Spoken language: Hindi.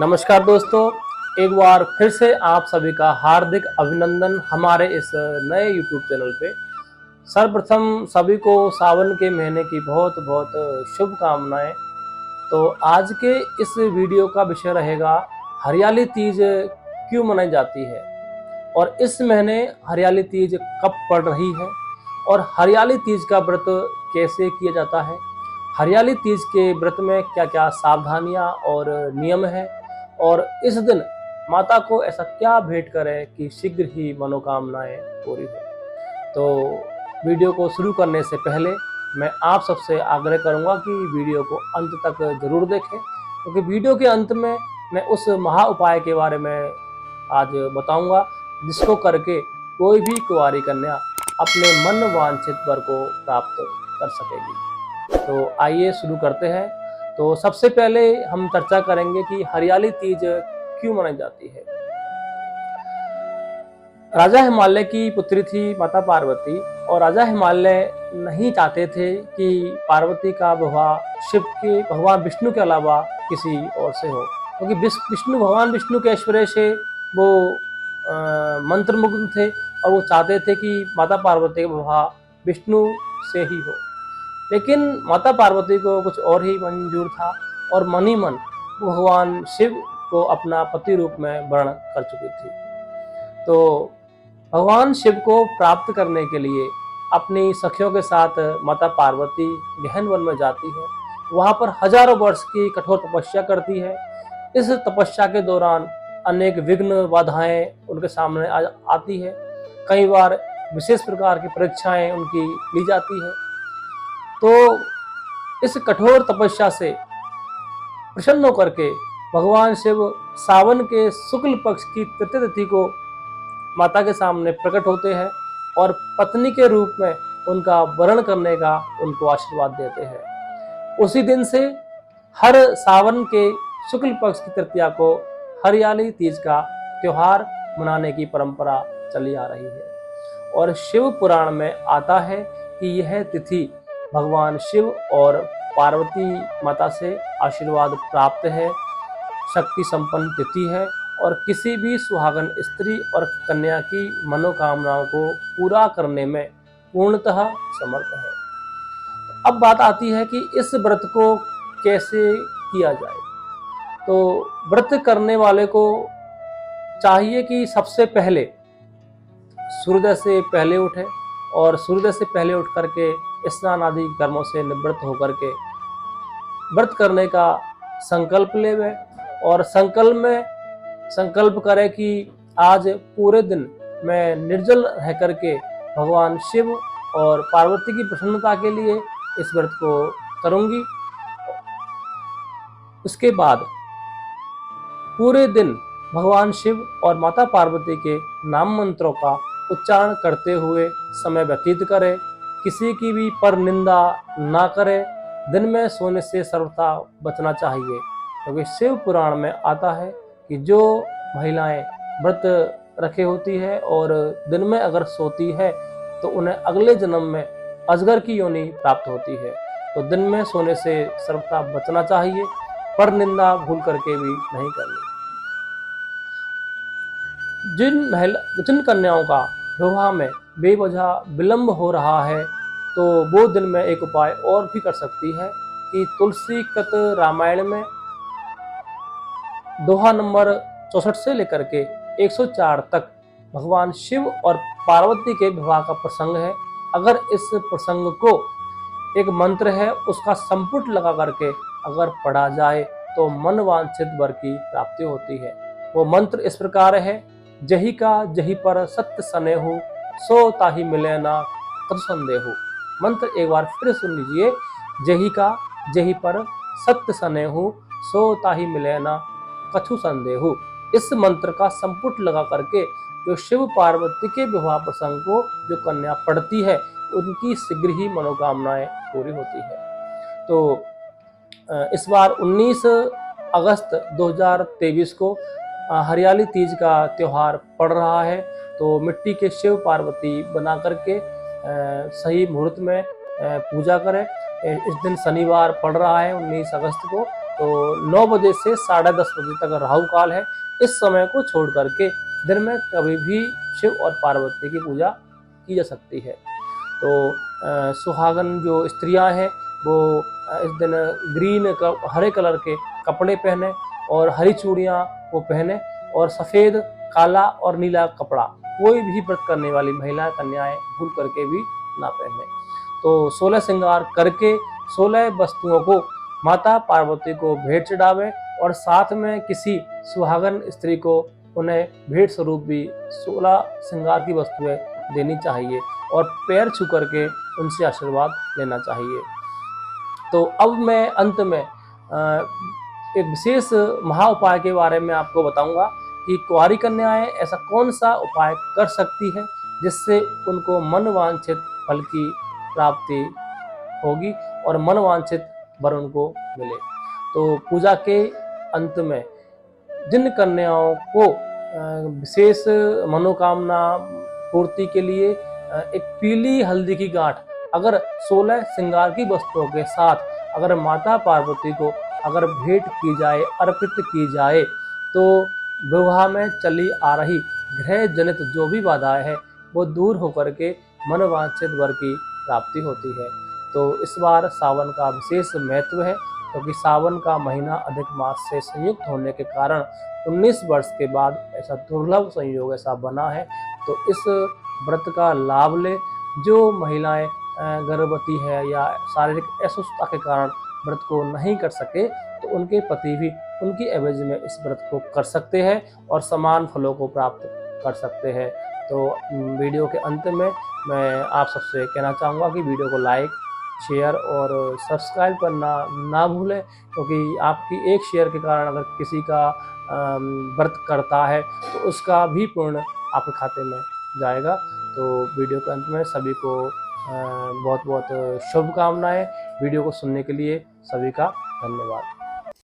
नमस्कार दोस्तों, एक बार फिर से आप सभी का हार्दिक अभिनंदन हमारे इस नए YouTube चैनल पे। सर्वप्रथम सभी को सावन के महीने की बहुत बहुत शुभकामनाएं। तो आज के इस वीडियो का विषय रहेगा हरियाली तीज क्यों मनाई जाती है और इस महीने हरियाली तीज कब पड़ रही है और हरियाली तीज का व्रत कैसे किया जाता है। हरियाली तीज के व्रत में क्या क्या सावधानियां और नियम है और इस दिन माता को ऐसा क्या भेंट करें कि शीघ्र ही मनोकामनाएं पूरी हो। तो वीडियो को शुरू करने से पहले मैं आप सबसे आग्रह करूंगा कि वीडियो को अंत तक जरूर देखें, क्योंकि वीडियो के अंत में मैं उस महा उपाय के बारे में आज बताऊंगा जिसको करके कोई भी कुंवारी कन्या अपने मन वांछित वर को प्राप्त कर सकेगी। तो आइए शुरू करते हैं। तो सबसे पहले हम चर्चा करेंगे कि हरियाली तीज क्यों मनाई जाती है। राजा हिमालय की पुत्री थी माता पार्वती और राजा हिमालय नहीं चाहते थे कि पार्वती का विवाह शिव के भगवान विष्णु के अलावा किसी और से हो, क्योंकि भगवान विष्णु के ऐश्वर्य से वो मंत्रमुग्ध थे और वो चाहते थे कि माता पार्वती का विवाह विष्णु से ही हो। लेकिन माता पार्वती को कुछ और ही मंजूर था और मन ही मन भगवान शिव को अपना पति रूप में वर्ण कर चुकी थी। तो भगवान शिव को प्राप्त करने के लिए अपनी सखियों के साथ माता पार्वती गहन वन में जाती है। वहां पर हजारों वर्ष की कठोर तपस्या करती है। इस तपस्या के दौरान अनेक विघ्न बाधाएं उनके सामने आती है। कई बार विशेष प्रकार की परीक्षाएं उनकी ली जाती है। तो इस कठोर तपस्या से प्रसन्न होकर के भगवान शिव सावन के शुक्ल पक्ष की तृतीय तिथि को माता के सामने प्रकट होते हैं और पत्नी के रूप में उनका वरण करने का उनको आशीर्वाद देते हैं। उसी दिन से हर सावन के शुक्ल पक्ष की तृतीया को हरियाली तीज का त्योहार मनाने की परंपरा चली आ रही है। और शिव पुराण में आता है कि यह तिथि भगवान शिव और पार्वती माता से आशीर्वाद प्राप्त है, शक्ति संपन्न तिथि है और किसी भी सुहागन स्त्री और कन्या की मनोकामनाओं को पूरा करने में पूर्णतः समर्थ है। अब बात आती है कि इस व्रत को कैसे किया जाए। तो व्रत करने वाले को चाहिए कि सबसे पहले सूर्योदय से पहले उठे और सूर्योदय से पहले उठ करके स्नान आदि कर्मों से निवृत्त होकर के व्रत करने का संकल्प लेवे और संकल्प करे कि आज पूरे दिन मैं निर्जल रह करके भगवान शिव और पार्वती की प्रसन्नता के लिए इस व्रत को करूंगी। उसके बाद पूरे दिन भगवान शिव और माता पार्वती के नाम मंत्रों का उच्चारण करते हुए समय व्यतीत करे, किसी की भी पर निंदा ना करे। दिन में सोने से सर्वथा बचना चाहिए, क्योंकि शिव पुराण में आता है कि जो महिलाएं व्रत रखे होती है और दिन में अगर सोती है तो उन्हें अगले जन्म में अजगर की योनि प्राप्त होती है। तो दिन में सोने से सर्वथा बचना चाहिए, पर निंदा भूल करके भी नहीं करनी। जिन कन्याओं का विवाह में बेवजह विलंब हो रहा है तो वो दिन में एक उपाय और भी कर सकती है कि तुलसी कृत रामायण में दोहा नंबर 64 से लेकर के 104 तक भगवान शिव और पार्वती के विवाह का प्रसंग है। अगर इस प्रसंग को एक मंत्र है उसका संपुट लगा करके अगर पढ़ा जाए तो मन वांछित वर की प्राप्ति होती है। वो मंत्र इस प्रकार है: जही का जही पर सत्य सनेहु, सो ताही मिले ना कछु संदेहु। मंत्र एक बार फिर सुन लीजिए: जही का जही पर सत्य सनेहु, सो ताही मिले ना कछु संदेहु। इस मंत्र का संपुट लगा करके जो शिव पार्वती के विवाह प्रसंग को जो कन्या पढ़ती है उनकी शीघ्र ही मनोकामनाएं पूरी होती है। तो इस बार 19 अगस्त 2023 को हरियाली तीज का त्योहार पड़ रहा है। तो मिट्टी के शिव पार्वती बना करके सही मुहूर्त में पूजा करें। इस दिन शनिवार पड़ रहा है 19 अगस्त को, तो 9 बजे से 10:30 बजे तक राहु काल है। इस समय को छोड़ करके दिन में कभी भी शिव और पार्वती की पूजा की जा सकती है। तो सुहागन जो स्त्रियां हैं वो इस दिन हरे कलर के कपड़े पहने और हरी चूड़ियाँ वो पहने और सफ़ेद, काला और नीला कपड़ा कोई भी व्रत करने वाली महिलाएं कन्याएं भूल करके भी ना पहने। तो 16 श्रृंगार करके 16 वस्तुओं को माता पार्वती को भेंट चढ़ावे और साथ में किसी सुहागन स्त्री को उन्हें भेंट स्वरूप भी 16 श्रृंगार की वस्तुएं देनी चाहिए और पैर छू करके उनसे आशीर्वाद लेना चाहिए। तो अब मैं अंत में एक विशेष महा उपाय के बारे में आपको बताऊंगा कि कुंवारी कन्याएं ऐसा कौन सा उपाय कर सकती है जिससे उनको मनवांछित फल की प्राप्ति होगी और मनवांछित वर उनको मिले। तो पूजा के अंत में जिन कन्याओं को विशेष मनोकामना पूर्ति के लिए एक पीली हल्दी की गांठ अगर 16 श्रृंगार की वस्तुओं के साथ अगर माता पार्वती को अगर भेंट की जाए, अर्पित की जाए, तो विवाह में चली आ रही ग्रह जनित जो भी बाधाएं हैं वो दूर होकर के मनवांछित वर की प्राप्ति होती है। तो इस बार सावन का विशेष महत्व है क्योंकि सावन का महीना अधिक मास से संयुक्त होने के कारण 19 वर्ष के बाद ऐसा दुर्लभ संयोग ऐसा बना है। तो इस व्रत का लाभ ले। जो महिलाएं गर्भवती है या शारीरिक असुस्थता के कारण व्रत को नहीं कर सके तो उनके पति भी उनकी एवज में इस व्रत को कर सकते हैं और समान फलों को प्राप्त कर सकते हैं। तो वीडियो के अंत में मैं आप सबसे कहना चाहूँगा कि वीडियो को लाइक, शेयर और सब्सक्राइब करना ना भूलें क्योंकि आपकी एक शेयर के कारण अगर किसी का व्रत करता है तो उसका भी पुण्य आपके खाते में जाएगा। तो वीडियो के अंत में सभी को बहुत बहुत शुभकामनाएं। वीडियो को सुनने के लिए सभी का धन्यवाद।